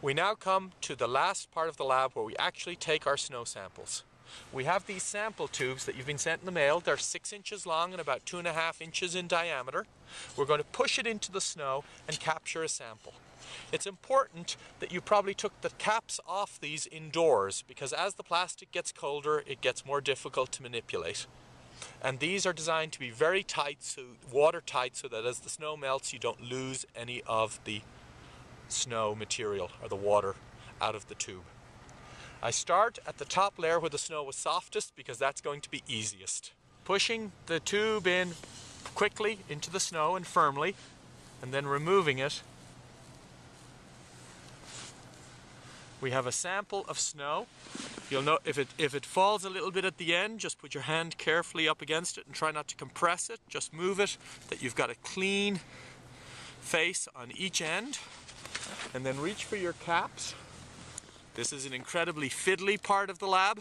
We now come to the last part of the lab where we actually take our snow samples. We have these sample tubes that you've been sent in the mail. They're 6 inches long and about 2.5 inches in diameter. We're going to push it into the snow and capture a sample. It's important that you probably took the caps off these indoors, because as the plastic gets colder, it gets more difficult to manipulate. And these are designed to be very tight, so watertight, so that as the snow melts you don't lose any of the snow material or the water out of the tube. I start at the top layer where the snow was softest, because that's going to be easiest. Pushing the tube in quickly into the snow and firmly, and then removing it. We have a sample of snow. You'll know if it falls a little bit at the end, just put your hand carefully up against it and try not to compress it. Just move it, that you've got a clean face on each end. And then reach for your caps. This is an incredibly fiddly part of the lab.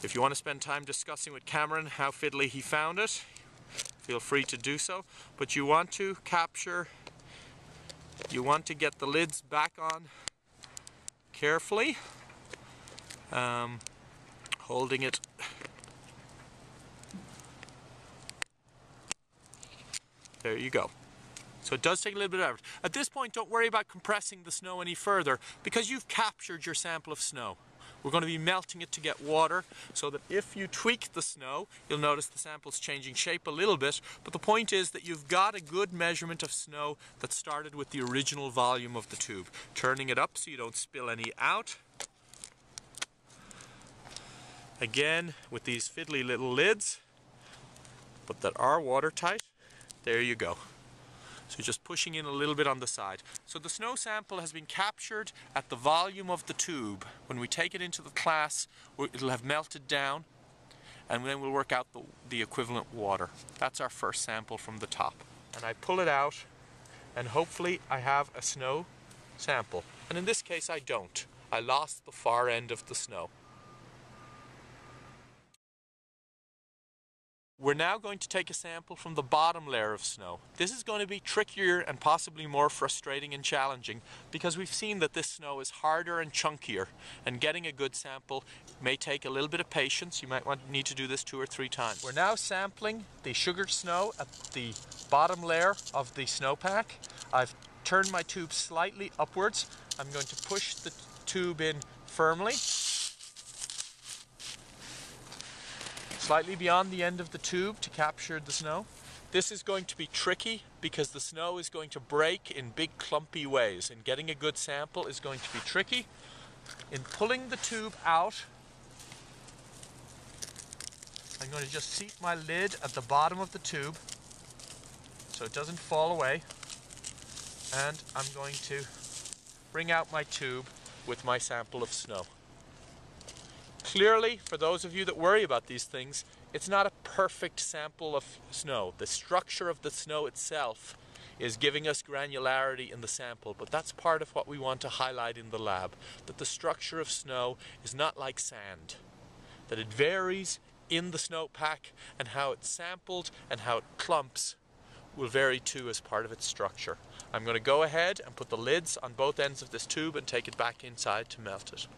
If you want to spend time discussing with Cameron how fiddly he found it, feel free to do so. But you want to capture, you want to get the lids back on carefully, holding it. There you go. So it does take a little bit of effort. At this point, don't worry about compressing the snow any further, because you've captured your sample of snow. We're going to be melting it to get water, so that if you tweak the snow, you'll notice the sample's changing shape a little bit. But the point is that you've got a good measurement of snow that started with the original volume of the tube. Turning it up so you don't spill any out. Again, with these fiddly little lids, but that are watertight. There you go. So just pushing in a little bit on the side. So the snow sample has been captured at the volume of the tube. When we take it into the class, it'll have melted down, and then we'll work out the equivalent water. That's our first sample from the top. And I pull it out, and hopefully I have a snow sample. And in this case I don't. I lost the far end of the snow. We're now going to take a sample from the bottom layer of snow. This is going to be trickier and possibly more frustrating and challenging, because we've seen that this snow is harder and chunkier, and getting a good sample may take a little bit of patience. You might need to do this 2 or 3 times. We're now sampling the sugar snow at the bottom layer of the snowpack. I've turned my tube slightly upwards. I'm going to push the tube in firmly, slightly beyond the end of the tube to capture the snow. This is going to be tricky because the snow is going to break in big clumpy ways, and getting a good sample is going to be tricky. In pulling the tube out, I'm going to just seat my lid at the bottom of the tube so it doesn't fall away, and I'm going to bring out my tube with my sample of snow. Clearly, for those of you that worry about these things, it's not a perfect sample of snow. The structure of the snow itself is giving us granularity in the sample, but that's part of what we want to highlight in the lab, that the structure of snow is not like sand, that it varies in the snowpack, and how it's sampled and how it clumps will vary too as part of its structure. I'm going to go ahead and put the lids on both ends of this tube and take it back inside to melt it.